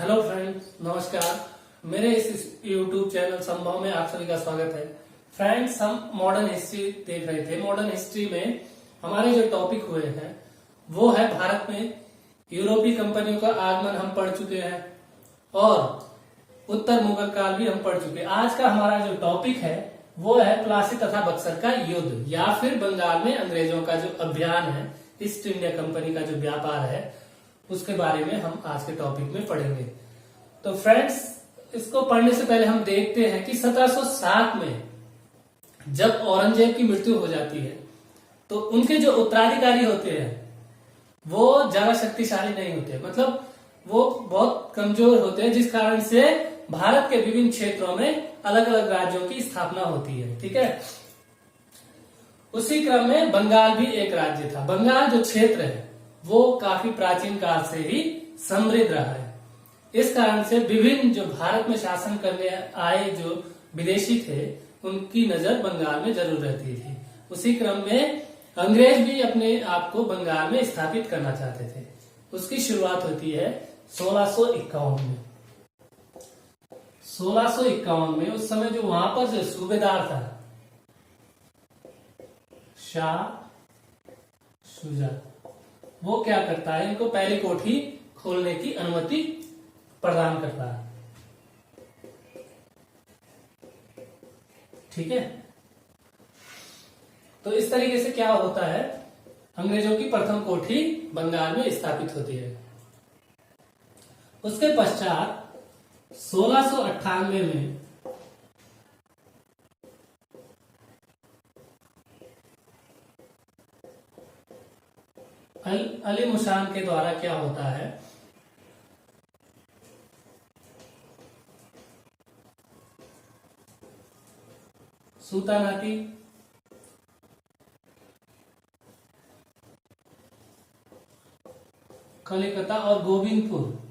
Hello friends, नमस्कार। मेरे इस YouTube चैनल संभव में आप सभी का स्वागत है। फ्रेंड्स, हम मॉडर्न हिस्ट्री देख रहे थे। मॉडर्न हिस्ट्री में हमारे जो टॉपिक हुए हैं वो है भारत में यूरोपीय कंपनियों का आगमन हम पढ़ चुके हैं और उत्तर मुगल काल भी हम पढ़ चुके हैं। आज का हमारा जो टॉपिक है वो है प्लासी तथा बक्सर का युद्ध, या फिर बंगाल में अंग्रेजों का जो अभियान है, ईस्ट इंडिया कंपनी का जो व्यापार है, उसके बारे में हम आज के टॉपिक में पढ़ेंगे। तो फ्रेंड्स, इसको पढ़ने से पहले हम देखते हैं कि 1707 में जब औरंगजेब की मृत्यु हो जाती है तो उनके जो उत्तराधिकारी होते हैं वो ज्यादा शक्तिशाली नहीं होते, मतलब वो बहुत कमजोर होते हैं, जिस कारण से भारत के विभिन्न क्षेत्रों में अलग अलग राज्यों की स्थापना होती है। ठीक है, उसी क्रम में बंगाल भी एक राज्य था। बंगाल जो क्षेत्र है वो काफी प्राचीन काल से ही समृद्ध रहा है। इस कारण से विभिन्न जो भारत में शासन करने आए जो विदेशी थे उनकी नजर बंगाल में जरूर रहती थी। उसी क्रम में अंग्रेज भी अपने आप को बंगाल में स्थापित करना चाहते थे। उसकी शुरुआत होती है 1651 में। 1651 में उस समय जो वहां पर जो सूबेदार था शाह शुजा, वो क्या करता है, इनको पहली कोठी खोलने की अनुमति प्रदान करता है। ठीक है, तो इस तरीके से क्या होता है, अंग्रेजों की प्रथम कोठी बंगाल में स्थापित होती है। उसके पश्चात 1698 में अली मुशान के द्वारा क्या होता है, सुल्तानाती कलिकता और गोविंदपुर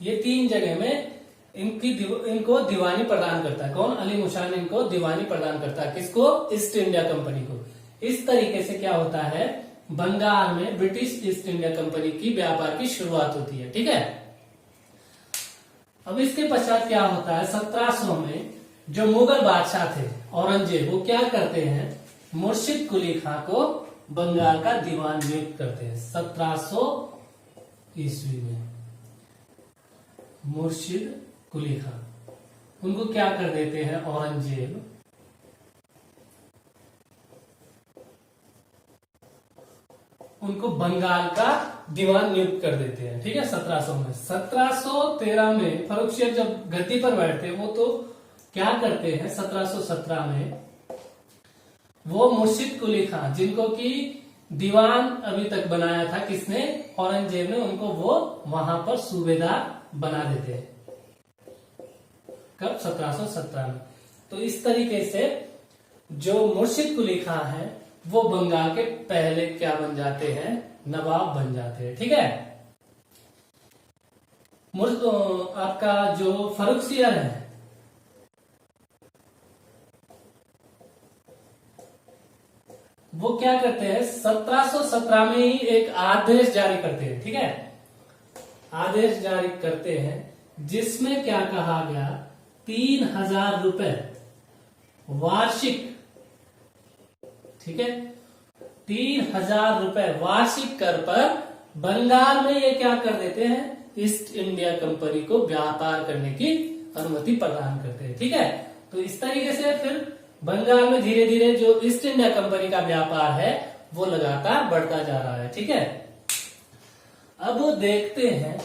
ये तीन जगह में इनको दीवानी प्रदान करता है। कौन? अली मुशान इनको दीवानी प्रदान करता है। किसको? ईस्ट इंडिया कंपनी को। इस तरीके से क्या होता है, बंगाल में ब्रिटिश ईस्ट इंडिया कंपनी की व्यापार की शुरुआत होती है। ठीक है, अब इसके पश्चात क्या होता है, 1700 में जो मुगल बादशाह थे औरंगजेब, वो क्या करते हैं, मुर्शिद कुली खां को बंगाल का दीवान नियुक्त करते हैं। 1700 ईस्वी में मुर्शिद कुली खां, उनको क्या कर देते हैं औरंगजेब, उनको बंगाल का दीवान नियुक्त कर देते हैं। ठीक है, 1700 में। 1713 में फर्रुखसियर जब गद्दी पर बैठते वो तो क्या करते हैं, 1717 में वो मुर्शिद कुली खां, जिनको की दीवान अभी तक बनाया था किसने, औरंगजेब ने, उनको वो वहां पर सूबेदार बना देते हैं। कब? 1717 में। तो इस तरीके से जो मुर्शिद कुली खां है वो बंगाल के पहले क्या बन जाते हैं, नवाब बन जाते हैं। ठीक है, आपका जो फर्रुखसियर है वो क्या करते हैं, 1717 में ही एक आदेश जारी करते हैं। ठीक है, आदेश जारी करते हैं जिसमें क्या कहा गया, 3000 रुपए वार्षिक, ठीक है, 3000 रुपए वार्षिक कर पर बंगाल में ये क्या कर देते हैं, ईस्ट इंडिया कंपनी को व्यापार करने की अनुमति प्रदान करते हैं। ठीक है, तो इस तरीके से फिर बंगाल में धीरे धीरे जो ईस्ट इंडिया कंपनी का व्यापार है वो लगातार बढ़ता जा रहा है। ठीक है, अब वो देखते हैं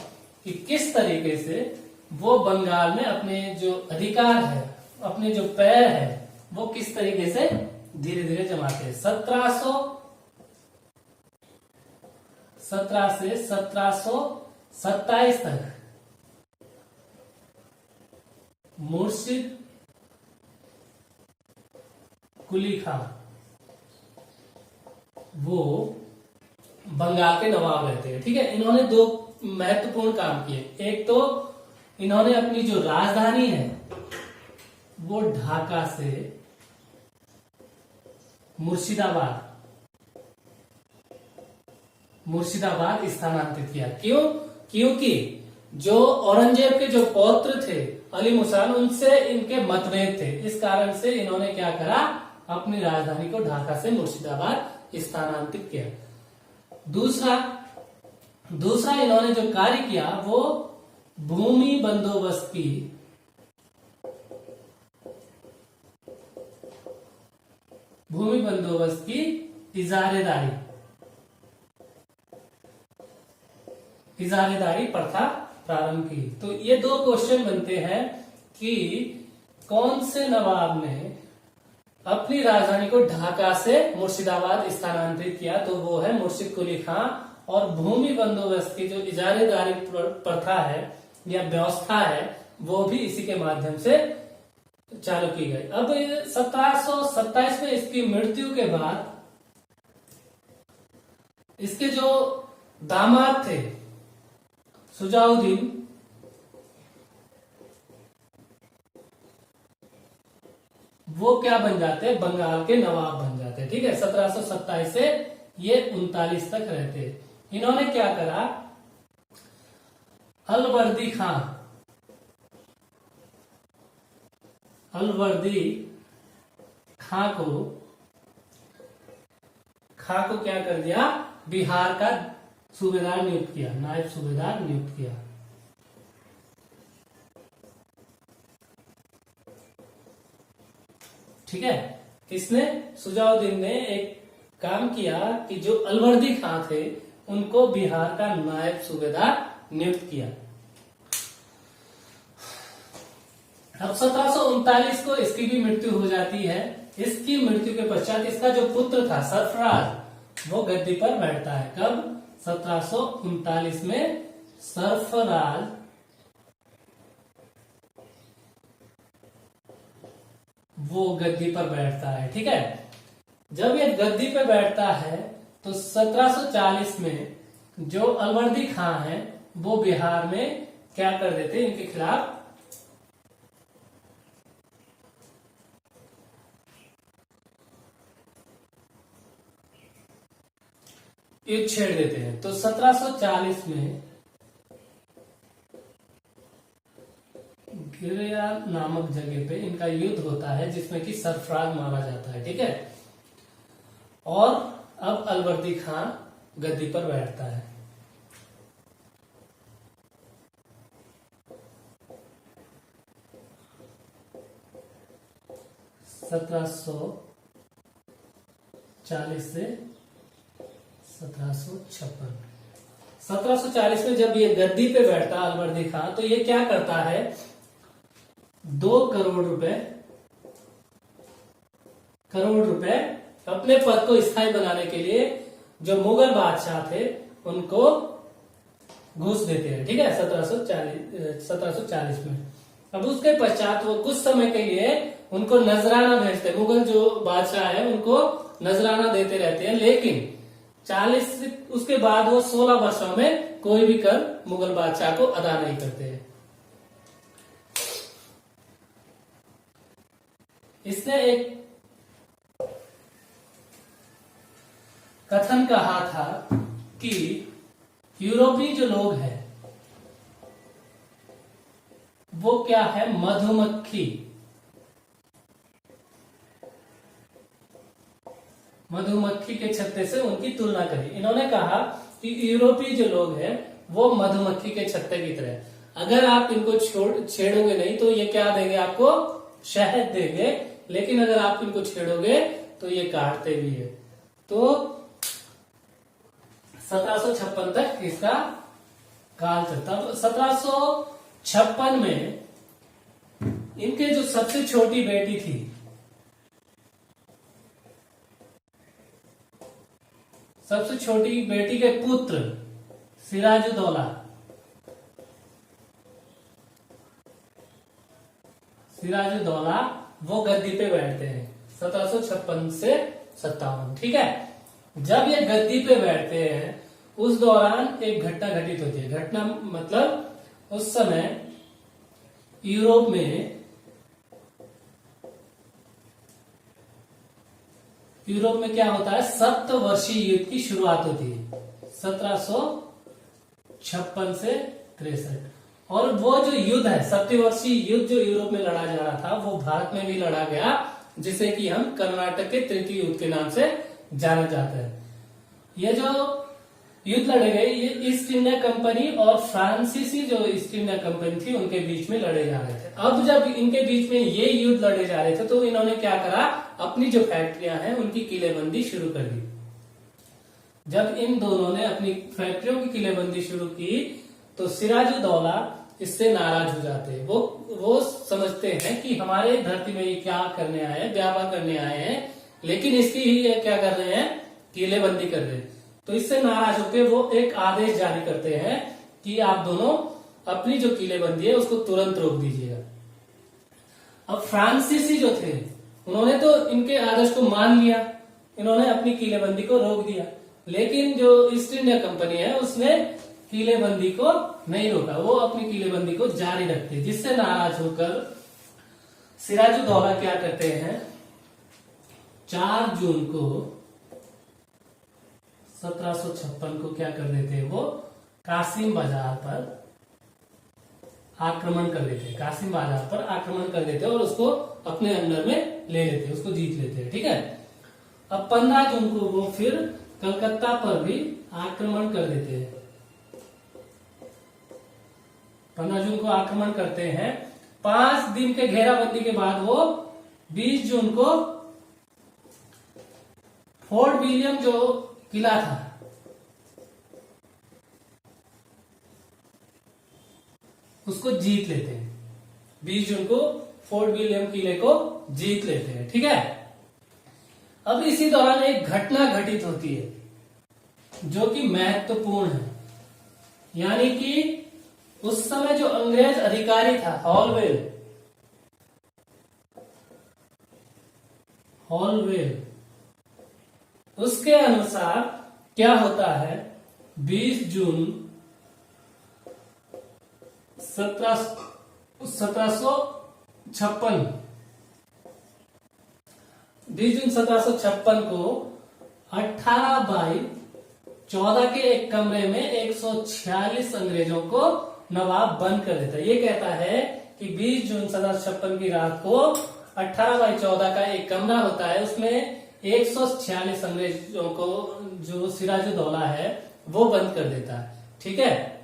कि किस तरीके से वो बंगाल में अपने जो अधिकार है, अपने जो पैर है, वो किस तरीके से धीरे धीरे जमाते हैं। 1717 से 1727 तक मुर्शिद कुली खां वो बंगाल के नवाब रहते हैं। ठीक है, इन्होंने दो महत्वपूर्ण काम किए। एक तो इन्होंने अपनी जो राजधानी है वो ढाका से मुर्शिदाबाद स्थानांतरित किया। क्यों? क्योंकि जो औरंगजेब के जो पौत्र थे अली मुसान, उनसे इनके मतभेद थे। इस कारण से इन्होंने क्या करा, अपनी राजधानी को ढाका से मुर्शिदाबाद स्थानांतरित किया। दूसरा इन्होंने जो कार्य किया वो भूमि बंदोबस्त की इजारेदारी प्रथा प्रारंभ की। तो ये दो क्वेश्चन बनते हैं कि कौन से नवाब ने अपनी राजधानी को ढाका से मुर्शिदाबाद स्थानांतरित किया, तो वो है मुर्शिद कुली खां। और भूमि बंदोबस्त की जो इजारेदारी प्रथा है या व्यवस्था है वो भी इसी के माध्यम से चालू की गई। अब 1727 में इसकी मृत्यु के बाद इसके जो दामाद थे सुजाउद्दीन, वो क्या बन जाते हैं, बंगाल के नवाब बन जाते हैं। ठीक है, 1727 से ये 39 तक रहते। इन्होंने क्या करा, अलवर्दी खां को क्या कर दिया, बिहार का सूबेदार नियुक्त किया, नायब सूबेदार नियुक्त किया। ठीक है, किसने, सुजाउद्दीन ने एक काम किया कि जो अलवर्दी खां थे उनको बिहार का नायब सूबेदार नियुक्त किया। अब 1739 को इसकी भी मृत्यु हो जाती है। इसकी मृत्यु के पश्चात इसका जो पुत्र था सरफराज, वो गद्दी पर बैठता है। कब? 1739 में सरफराज वो गद्दी पर बैठता है। ठीक है, जब ये गद्दी पे बैठता है तो 1740 में जो अलवर्दी खां है वो बिहार में क्या कर देते, इनके खिलाफ युद्ध छेड़ देते हैं। तो 1740 में गिरिया नामक जगह पे इनका युद्ध होता है जिसमें कि सरफराज मारा जाता है। ठीक है, और अब अलवर्दी खां गद्दी पर बैठता है। सत्रह सौ 1740 से 1756। 1740 में जब ये गद्दी पे बैठता अलवर्दी खां, तो ये क्या करता है, 2 करोड़ रुपए अपने पद को स्थायी बनाने के लिए जो मुगल बादशाह थे उनको घूस देते हैं। ठीक है, 1740 में। अब उसके पश्चात वो कुछ समय के लिए उनको नजराना भेजते हैं। मुगल जो बादशाह है उनको नजराना देते रहते हैं, लेकिन 40 उसके बाद वो 16 वर्षों में कोई भी कर मुगल बादशाह को अदा नहीं करते हैं। इसने एक कथन कहा था कि यूरोपीय जो लोग हैं वो क्या है, मधुमक्खी के छत्ते से उनकी तुलना करी। इन्होंने कहा कि यूरोपीय जो लोग हैं वो मधुमक्खी के छत्ते की तरह, अगर आप इनको छेड़ोगे नहीं तो ये क्या देंगे, आपको शहद देंगे, लेकिन अगर आप इनको छेड़ोगे तो ये काटते भी है। तो 1756 तक इसका काल चलता। 1756 में इनके जो सबसे छोटी बेटी थी, सबसे छोटी बेटी के पुत्र सिराजुद्दौला वो गद्दी पे बैठते हैं 1756 से 57। ठीक है, जब ये गद्दी पे बैठते हैं उस दौरान एक घटना घटित होती है। घटना मतलब उस समय यूरोप में क्या होता है, सप्तवर्षीय युद्ध की शुरुआत होती है। 1756 से 63। और वो जो युद्ध है, 70 वर्षीय युद्ध जो यूरोप में लड़ा जा रहा था, वो भारत में भी लड़ा गया, जिसे कि हम कर्नाटक के तृतीय युद्ध के नाम से जाना जाता है। ये जो युद्ध लड़े गए, ये ईस्ट इंडिया कंपनी और फ्रांसीसी जो ईस्ट इंडिया कंपनी थी उनके बीच में लड़े जा रहे थे। अब जब इनके बीच में ये युद्ध लड़े जा रहे थे तो इन्होंने क्या करा, अपनी जो फैक्ट्रियां हैं उनकी किलेबंदी शुरू कर दी। जब इन दोनों ने अपनी फैक्ट्रियों की किलेबंदी शुरू की तो सिराजुद्दौला इससे नाराज हो जाते हैं। वो समझते हैं कि हमारे धरती में ये क्या करने आए हैं, व्यापार करने आए हैं, लेकिन इसकी ही ये क्या कर रहे हैं, किलेबंदी कर रहे हैं। तो इससे नाराज होकर वो एक आदेश जारी करते हैं कि आप दोनों अपनी जो किलेबंदी है उसको तुरंत रोक दीजिएगा। अब फ्रांसीसी जो थे उन्होंने तो इनके आदेश को मान लिया, इन्होंने अपनी किलेबंदी को रोक दिया, लेकिन जो ईस्ट इंडिया कंपनी है उसने किलेबंदी को नहीं रोका, वो अपनी किलेबंदी को जारी रखते, जिससे नाराज होकर सिराजुद्दौला क्या करते हैं, 4 जून को 1756 को क्या कर देते हैं, वो कासिम बाजार पर आक्रमण कर देते हैं, कासिम बाजार पर आक्रमण कर देते हैं और उसको अपने अंडर में ले लेते हैं, उसको जीत लेते हैं। ठीक है। अब 15 जून को वो फिर कलकत्ता पर भी आक्रमण कर देते हैं। 15 जून को आक्रमण करते हैं। 5 दिन के घेराबंदी के बाद वो 20 जून को फोर्ट विलियम जो किला था, उसको जीत लेते हैं। 20 जून को फोर्ट विलियम किले को जीत लेते हैं। ठीक है। अब इसी दौरान एक घटना घटित होती है जो कि महत्वपूर्ण है, यानी कि उस समय जो अंग्रेज अधिकारी था हॉलवेल, उसके अनुसार क्या होता है, 20 जून 1756 20 जून 1756 को 18/14 के एक कमरे में 146 अंग्रेजों को नवाब बंद कर देता है। ये कहता है कि 20 जून 1756 की रात को 18/14 का एक कमरा होता है, उसमें 146 अंग्रेजों को जो सिराजुद्दौला है वो बंद कर देता है। ठीक है।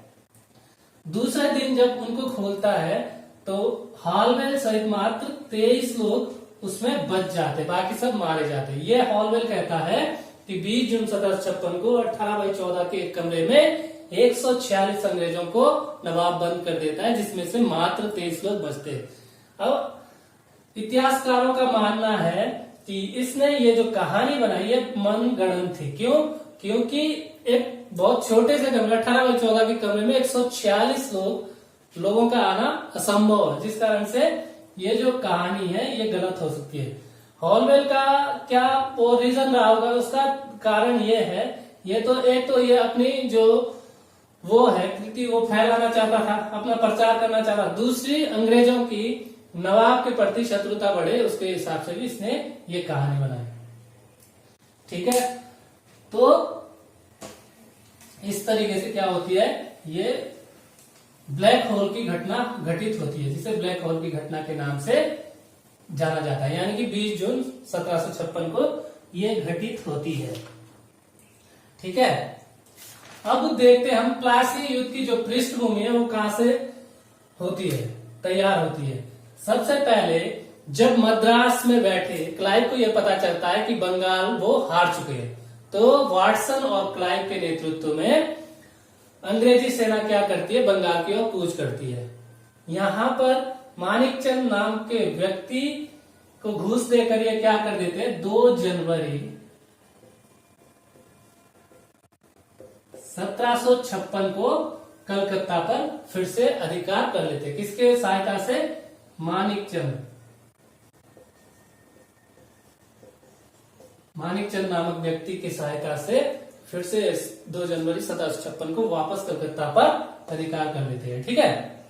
दूसरे दिन जब उनको खोलता है तो हॉलवेल सहित मात्र 23 लोग उसमें बच जाते, बाकी सब मारे जाते। ये हॉलवेल कहता है कि 20 जून 1756 को 18/14 के एक कमरे में 146 अंग्रेजों को नवाब बंद कर देता है, जिसमें से मात्र 23 लोग बचते। अब इतिहासकारों का मानना है कि इसने ये जो कहानी बनाई है मनगढ़ंत थी। क्यों? क्योंकि एक बहुत छोटे से कमरे 18/14 के कमरे में 146 लोगों का आना असंभव है, जिस कारण से ये जो कहानी है ये गलत हो सकती है। हॉलवेल का क्या वो रीजन रहा होगा, उसका कारण ये है, ये तो एक तो ये अपनी जो वो है कृति वो फैलाना चाहता था, अपना प्रचार करना चाहता। दूसरी अंग्रेजों की नवाब के प्रति शत्रुता बढ़े, उसके हिसाब से भी इसने ये कहानी बनाई। ठीक है। तो इस तरीके से क्या होती है, ये ब्लैक होल की घटना घटित होती है, जिसे ब्लैक होल की घटना के नाम से जाना जाता है। यानी कि 20 जून 1756 को ये घटित होती है। ठीक है। अब देखते हैं हम प्लासी युद्ध की जो पृष्ठभूमि है वो कहां से होती है, तैयार होती है। सबसे पहले जब मद्रास में बैठे क्लाइव को यह पता चलता है कि बंगाल वो हार चुके हैं, तो वाटसन और क्लाइव के नेतृत्व में अंग्रेजी सेना क्या करती है, बंगाल की ओर कूच करती है। यहां पर मानिकचंद नाम के व्यक्ति को घूस देकर ये क्या कर देते हैं, 2 जनवरी 1756 को कलकत्ता पर फिर से अधिकार कर लेते। किसके सहायता से? मानिकचंद नामक व्यक्ति की सहायता से फिर से 2 जनवरी 1756 को वापस कलकत्ता पर अधिकार कर लेते हैं। ठीक है।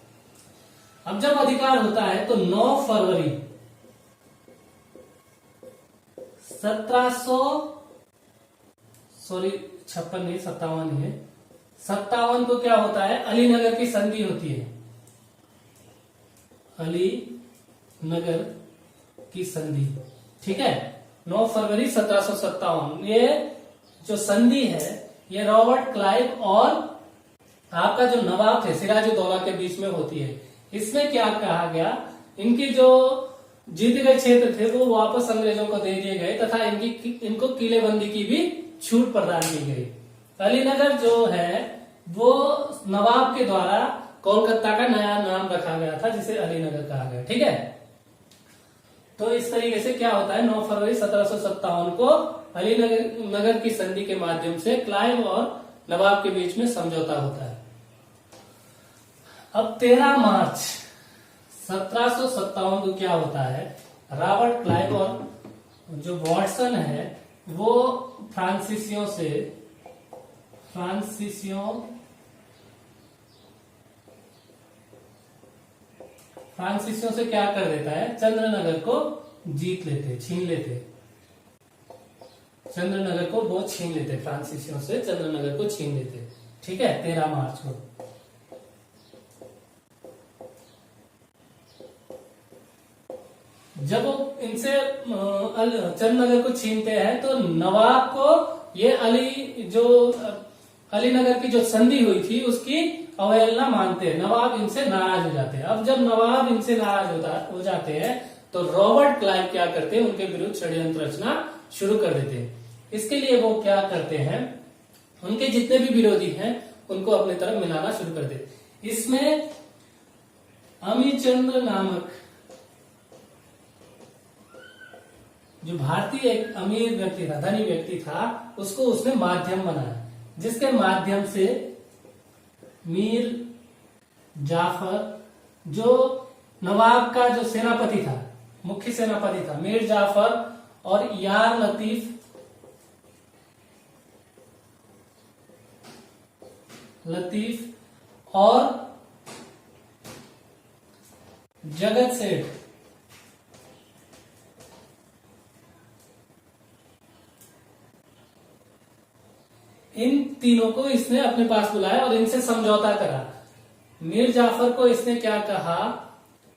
अब जब अधिकार होता है तो 9 फरवरी 1716 सॉरी 56 नहीं 57 ही है। 57 को क्या होता है, अलीनगर की संधि होती है, अलीनगर की संधि। ठीक है, 9 फरवरी 1757 ये जो संधि है ये रॉबर्ट क्लाइव और आपका जो नवाब थे सिराजुद्दौला के बीच में होती है। इसमें क्या कहा गया, इनकी जो जीते गए क्षेत्र थे वो वापस अंग्रेजों को दे दिए गए तथा इनको किलेबंदी की भी छूट प्रदान की गई। अलीनगर जो है वो नवाब के द्वारा कोलकाता का नया नाम रखा गया था जिसे अलीनगर कहा गया। ठीक है, तो इस तरीके से क्या होता है, 9 फरवरी 1757 को अलीनगर की संधि के माध्यम से क्लाइव और नवाब के बीच में समझौता होता है। अब 13 मार्च 1757 को क्या होता है, रॉबर्ट क्लाइव और जो वॉटसन है वो फ्रांसीसियों से क्या कर देता है, चंद्रनगर को जीत लेते, छीन लेते, चंद्रनगर को वो छीन लेते, फ्रांसीसियों से चंद्रनगर को छीन लेते। ठीक है, 13 मार्च को। जब वो इनसे चंद्रनगर को छीनते हैं तो नवाब को ये अलीनगर की जो संधि हुई थी उसकी अवहेलना मानते हैं, नवाब इनसे नाराज हो जाते हैं। अब जब नवाब इनसे नाराज हो जाते हैं तो रॉबर्ट क्लाइव क्या करते हैं, उनके विरुद्ध षड्यंत्र रचना शुरू कर देते हैं। इसके लिए वो क्या करते हैं, उनके जितने भी विरोधी हैं उनको अपने तरफ मिलाना शुरू कर देते। इसमें अमीचंद्र नामक जो भारतीय एक अमीर व्यक्ति था, धनी व्यक्ति था, उसको उसने माध्यम बनाया, जिसके माध्यम से मीर जाफर जो नवाब का जो सेनापति था, मुख्य सेनापति था, मीर जाफर और यार लतीफ और जगत सेठ, इन तीनों को इसने अपने पास बुलाया और इनसे समझौता करा। मीर जाफर को इसने क्या कहा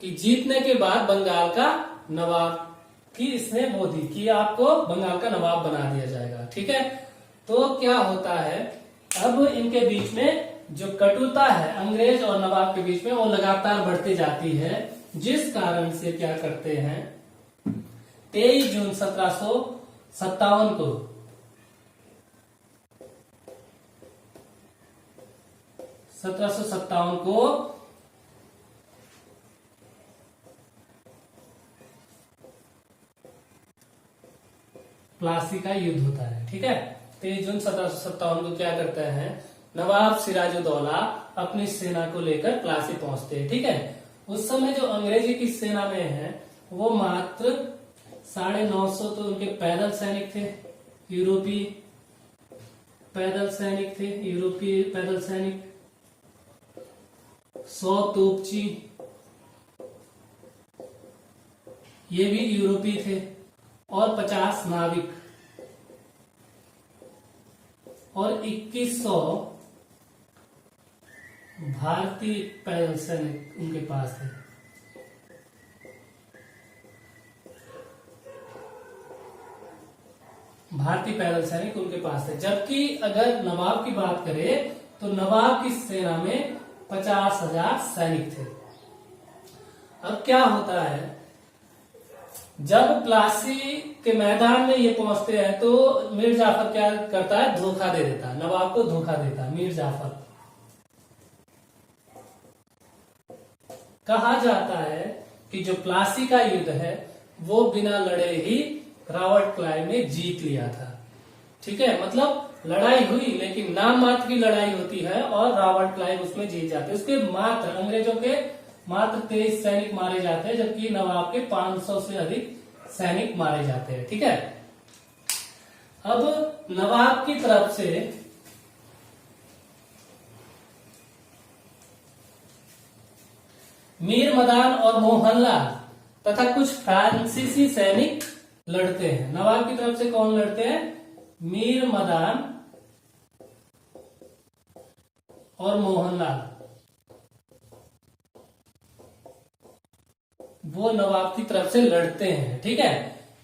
कि जीतने के बाद बंगाल का नवाब की इसने वो दी कि आपको बंगाल का नवाब बना दिया जाएगा। ठीक है, तो क्या होता है, अब इनके बीच में जो कटुता है अंग्रेज और नवाब के बीच में वो लगातार बढ़ती जाती है, जिस कारण से क्या करते हैं, 23 जून 1757 को प्लासी का युद्ध होता है। ठीक है, 23 जून 1757 को क्या करते हैं, नवाब सिराजुद्दौला अपनी सेना को लेकर प्लासी पहुंचते हैं। ठीक है, उस समय जो अंग्रेजी की सेना में है वो मात्र 950 तो उनके पैदल सैनिक थे, यूरोपीय पैदल सैनिक, 100 तोपची ये भी यूरोपीय थे, और 50 नाविक और 2100 भारतीय पैदल सैनिक उनके पास थे। भारतीय पैदल सैनिक उनके पास थे, जबकि अगर नवाब की बात करें तो नवाब की सेना में 50,000 सैनिक थे। अब क्या होता है, जब प्लासी के मैदान में ये पहुंचते हैं तो मीर जाफर क्या करता है, धोखा दे देता है, नवाब को धोखा देता है मीर जाफर। कहा जाता है कि जो प्लासी का युद्ध है वो बिना लड़े ही रॉबर्ट क्लाइव ने जीत लिया था। ठीक है, मतलब लड़ाई हुई लेकिन नाम मात्र की लड़ाई होती है और रॉबर्ट क्लाइव उसमें जीत जाते हैं। उसके अंग्रेजों के मात्र 23 सैनिक मारे जाते हैं, जबकि नवाब के 500 से अधिक सैनिक मारे जाते हैं। ठीक है, अब नवाब की तरफ से मीर मदान और मोहनलाल तथा कुछ फ्रांसीसी सैनिक लड़ते हैं। नवाब की तरफ से कौन लड़ते हैं, मीर मदान और मोहनलाल वो नवाब की तरफ से लड़ते हैं। ठीक है,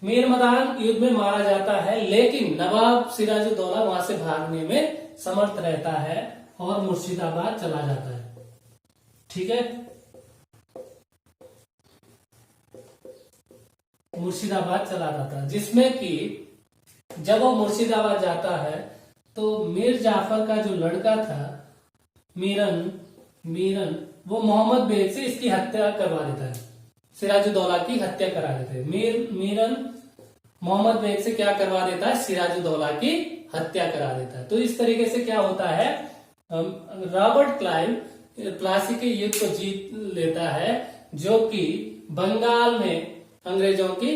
मीर मदान युद्ध में मारा जाता है, लेकिन नवाब सिराजुद्दौला वहां से भागने में समर्थ रहता है और मुर्शिदाबाद चला जाता है। ठीक है, मुर्शिदाबाद चला जाता है, जिसमें कि जब वो मुर्शिदाबाद जाता है तो मीर जाफर का जो लड़का था मीरन वो मोहम्मद बेग से इसकी हत्या करवा देता है, सिराजुद्दौला की हत्या करा देते हैं। मीरन मोहम्मद बेग से क्या करवा देता है, सिराजुद्दौला की हत्या करा देता है। तो इस तरीके से क्या होता है, रॉबर्ट क्लाइव प्लासी के युद्ध को जीत लेता है, जो कि बंगाल में अंग्रेजों की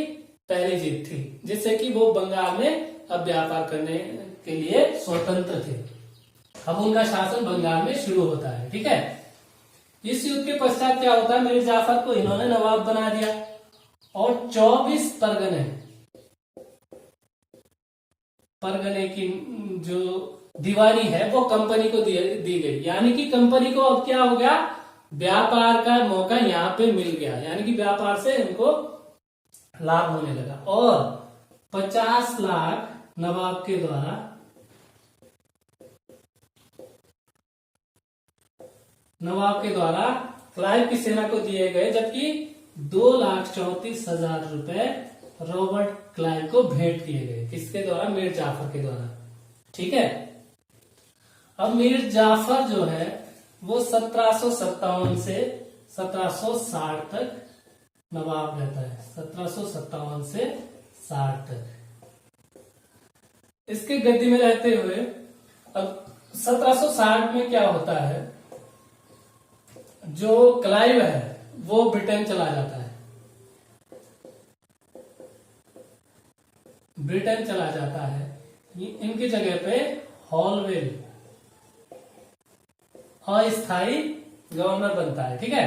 पहली जीत थी, जिससे कि वो बंगाल में अब व्यापार करने के लिए स्वतंत्र थे। अब उनका शासन बंगाल में शुरू होता है। ठीक है, इस युद्ध के पश्चात क्या होता है, मीर जाफर को इन्होंने नवाब बना दिया और 24 परगने की जो दीवानी है वो कंपनी को दी गई। यानी कि कंपनी को अब क्या हो गया, व्यापार का मौका यहाँ पे मिल गया, यानी कि व्यापार से इनको लाभ होने लगा। और 50 लाख नवाब के द्वारा क्लाइव की सेना को दिए गए, जबकि 2,34,000 रुपए रॉबर्ट क्लाइव को भेंट किए गए। किसके द्वारा, मीर जाफर के द्वारा। ठीक है, अब मीर जाफर जो है वो 1757 से 1760 तक नवाब रहता है, 1757 से 60 तक इसके गद्दी में रहते हुए। अब 1760 में क्या होता है, जो क्लाइव है वो ब्रिटेन चला जाता है, ब्रिटेन चला जाता है। इनकी जगह पे हॉलवेल अस्थायी गवर्नर बनता है। ठीक है,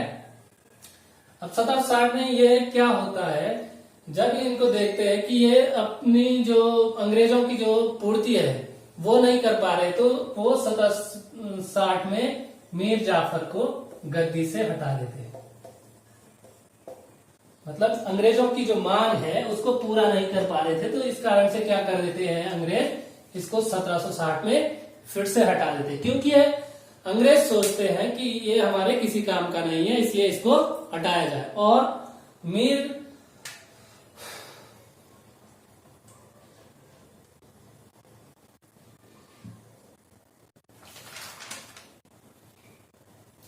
अब 1760 में ये क्या होता है, जब इनको देखते हैं कि ये अपनी जो अंग्रेजों की जो पूर्ति है वो नहीं कर पा रहे, तो वो 1760 में मीर जाफर को गद्दी से हटा देते हैं। मतलब अंग्रेजों की जो मांग है उसको पूरा नहीं कर पा रहे थे, तो इस कारण से क्या कर देते हैं अंग्रेज, इसको 1760 में फिर से हटा देते हैं। क्योंकि ये अंग्रेज सोचते हैं कि ये हमारे किसी काम का नहीं है, इसलिए इसको हटाया जाए। और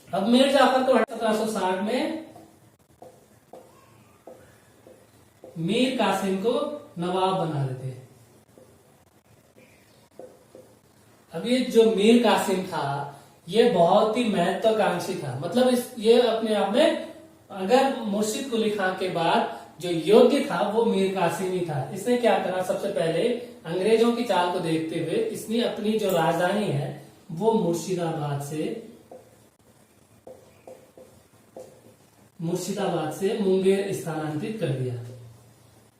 अब मीर जाफर को 1760 में मीर कासिम को नवाब बना देते हैं। अब ये जो मीर कासिम था ये बहुत ही महत्वाकांक्षी था। मतलब ये अपने आप में, अगर मुर्शिद कुली खां के बाद जो योग्य था वो मीर कासिम ही था। इसने क्या करा, सबसे पहले अंग्रेजों की चाल को देखते हुए इसने अपनी जो राजधानी है वो मुर्शिदाबाद से मुंगेर स्थानांतरित कर दिया,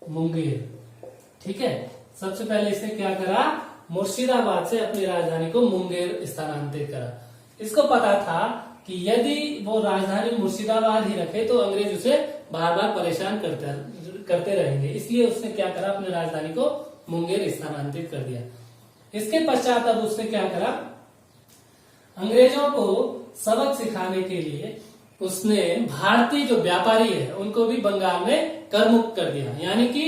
मुंगेर। ठीक है, सबसे पहले इसने क्या करा, मुर्शिदाबाद से अपनी राजधानी को मुंगेर स्थानांतरित करा। इसको पता था कि यदि वो राजधानी मुर्शिदाबाद ही रखे तो अंग्रेज उसे बार बार परेशान करते रहेंगे, इसलिए उसने क्या करा, अपनी राजधानी को मुंगेर स्थानांतरित कर दिया। इसके पश्चात अब उसने क्या करा, अंग्रेजों को सबक सिखाने के लिए उसने भारतीय जो व्यापारी है उनको भी बंगाल में कर मुक्त कर दिया। यानी कि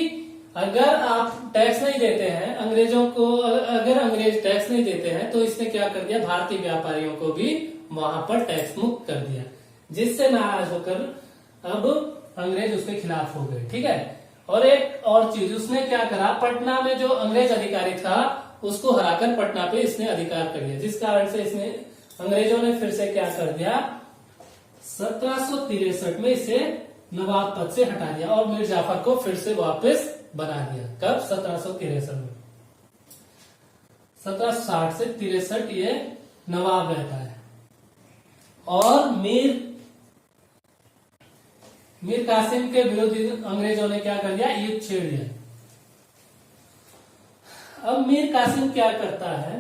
अगर आप टैक्स नहीं देते हैं अंग्रेजों को, अगर अंग्रेज टैक्स नहीं देते हैं तो इसने क्या कर दिया, भारतीय व्यापारियों को भी वहां पर टैक्स मुक्त कर दिया, जिससे नाराज होकर अब अंग्रेज उसके खिलाफ हो गए। ठीक है, और एक और चीज उसने क्या करा, पटना में जो अंग्रेज अधिकारी था उसको हराकर पटना पे इसने अधिकार कर दिया, जिस कारण से इसने अंग्रेजों ने फिर से क्या कर दिया, 1763 में इसे नवाब पद से हटा दिया और मीर जाफर को फिर से वापस बना दिया। कब, 1763 में। 1760 से 63 ये नवाब रहता है और मीर कासिम के विरुद्ध अंग्रेजों ने क्या कर दिया, युद्ध छेड़ दिया। अब मीर कासिम क्या करता है,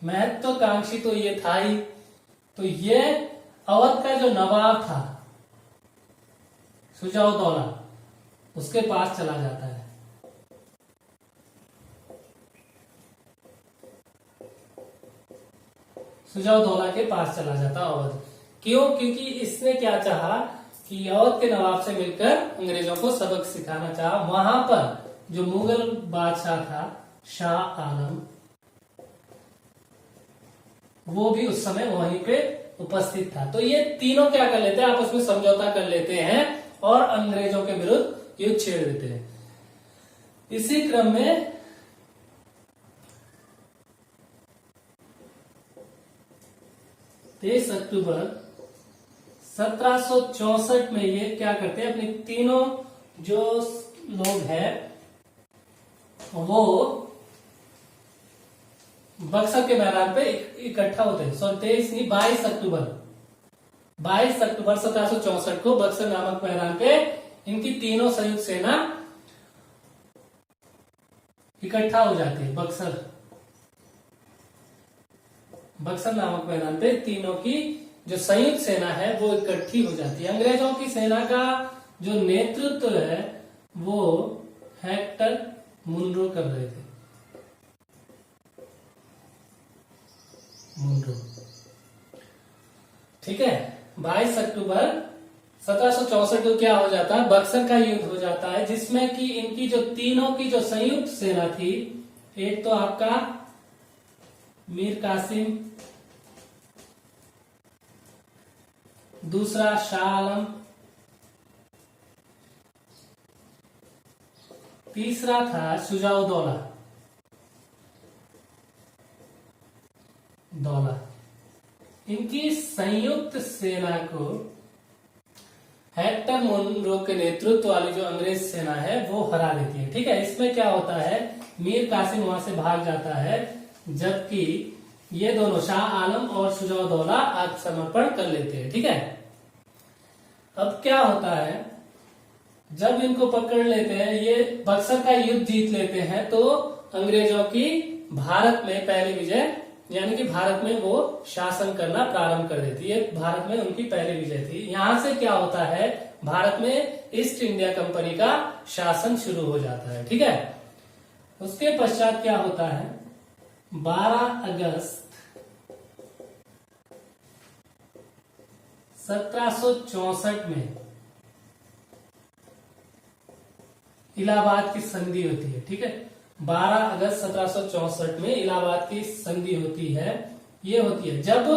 महत्वाकांक्षी तो ये था ही। तो ये अवध का जो नवाब था शुजाउद्दौला, उसके पास चला जाता है। शुजाउद्दौला के पास चला जाता अवध। क्यों? क्योंकि इसने क्या चाहा कि अवध के नवाब से मिलकर अंग्रेजों को सबक सिखाना चाहा। वहां पर जो मुगल बादशाह था शाह आलम, वो भी उस समय वहीं पे उपस्थित था। तो ये तीनों क्या कर लेते हैं, आपस में समझौता कर लेते हैं और अंग्रेजों के विरुद्ध युद्ध छेड़ देते हैं। इसी क्रम में 23 अक्टूबर 1764 में ये क्या करते हैं, अपने तीनों जो लोग हैं वो बक्सर के मैदान पे इकट्ठा होते हैं। 23 नहीं, 22 अक्टूबर 1764 को बक्सर नामक मैदान पे इनकी तीनों संयुक्त सेना इकट्ठा हो जाती है। बक्सर नामक मैदान पे तीनों की जो संयुक्त सेना है वो इकट्ठी हो जाती है। अंग्रेजों की सेना का जो नेतृत्व है वो हेक्टर मुनरो कर रहे थे। मुनरो, ठीक है। 22 अक्टूबर 1764 को क्या हो जाता है, बक्सर का युद्ध हो जाता है, जिसमें कि इनकी जो तीनों की जो संयुक्त सेना थी, एक तो आपका मीर कासिम, दूसरा शाह आलम, तीसरा था शुजाउद्दौला। इनकी संयुक्त सेना को हेक्टर मुनरो के नेतृत्व वाली जो अंग्रेज सेना है वो हरा देती है। ठीक है। इसमें क्या होता है, मीर कासिम वहां से भाग जाता है, जबकि ये दोनों शाह आलम और शुजाउद्दौला आत्मसमर्पण कर लेते हैं। ठीक है। अब क्या होता है, जब इनको पकड़ लेते हैं, ये बक्सर का युद्ध जीत लेते हैं, तो अंग्रेजों की भारत में पहली विजय, यानी कि भारत में वो शासन करना प्रारंभ कर देती है। भारत में उनकी पहली विजय थी। यहां से क्या होता है, भारत में ईस्ट इंडिया कंपनी का शासन शुरू हो जाता है। ठीक है। उसके पश्चात क्या होता है, 12 अगस्त 1764 में इलाहाबाद की संधि होती है। ठीक है। 12 अगस्त 1764 में इलाहाबाद की संधि होती है। ये होती है जब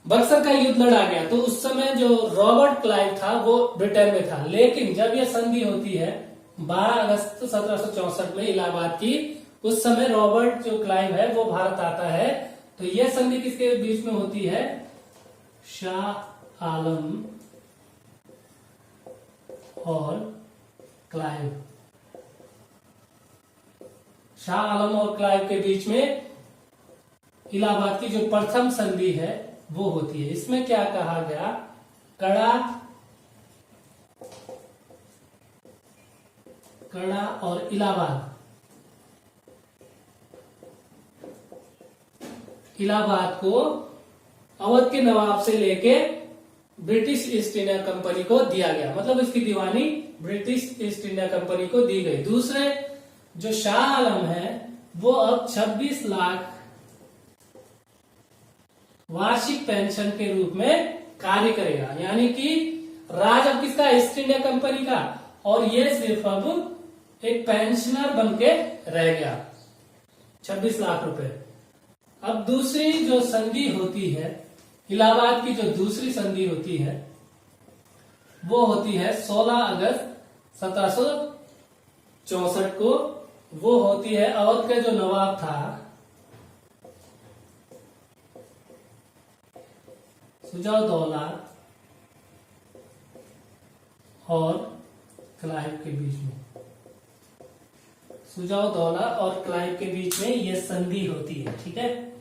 बक्सर का युद्ध लड़ा गया, तो उस समय जो रॉबर्ट क्लाइव था वो ब्रिटेन में था। लेकिन जब यह संधि होती है 12 अगस्त 1764 में इलाहाबाद की, उस समय रॉबर्ट जो क्लाइव है वो भारत आता है। तो यह संधि किसके बीच में होती है, शाह आलम और क्लाइव। शाह आलम और क्लाइव के बीच में इलाहाबाद की जो प्रथम संधि है वो होती है। इसमें क्या कहा गया, कड़ा और इलाहाबाद को अवध के नवाब से लेके ब्रिटिश ईस्ट इंडिया कंपनी को दिया गया। मतलब इसकी दीवानी ब्रिटिश ईस्ट इंडिया कंपनी को दी गई। दूसरे जो शाह आलम है वो अब 26 लाख वार्षिक पेंशन के रूप में कार्य करेगा। यानी कि राज अब किसका, ईस्ट इंडिया कंपनी का, और ये सिर्फ अब एक पेंशनर बनके रह गया। 26 लाख रुपए। अब दूसरी जो संधि होती है, इलाहाबाद की जो दूसरी संधि होती है वो होती है 16 अगस्त 1764 को। वो होती है अवध का जो नवाब था शुजाउद्दौला और क्लाइव के बीच में। शुजाउद्दौला और क्लाइव के बीच में ये संधि होती है। ठीक है।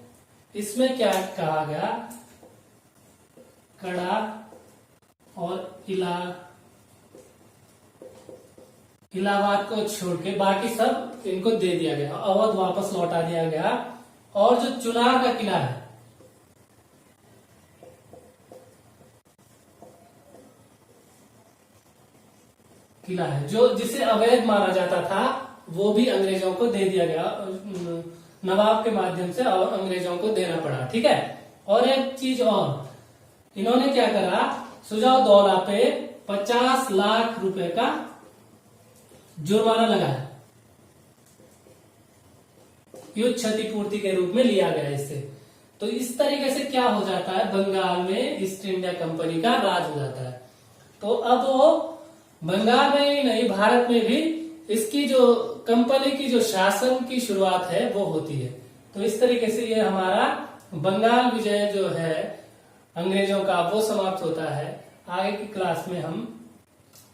इसमें क्या कहा गया, कड़ा और इलाहाबाद को छोड़ के बाकी सब इनको दे दिया गया, अवध वापस लौटा दिया गया और जो चुनार का किला है, जो जिसे अवैध माना जाता था, वो भी अंग्रेजों को दे दिया गया, नवाब के माध्यम से अंग्रेजों को देना पड़ा। ठीक है। और एक चीज और, इन्होंने क्या करा, शुजाउद्दौला पे 50 लाख रुपए का जुर्माना लगाया, युद्ध क्षतिपूर्ति के रूप में लिया गया इससे। तो इस तरीके से क्या हो जाता है, बंगाल में ईस्ट इंडिया कंपनी का राज हो जाता है। तो अब वो बंगाल में ही नहीं, भारत में भी इसकी जो कंपनी की जो शासन की शुरुआत है वो होती है। तो इस तरीके से ये हमारा बंगाल विजय जो है अंग्रेजों का, वो समाप्त होता है। आगे की क्लास में हम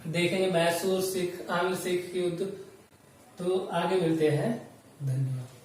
देखेंगे मैसूर सिख, आंग्ल सिख युद्ध। तो आगे मिलते हैं। धन्यवाद।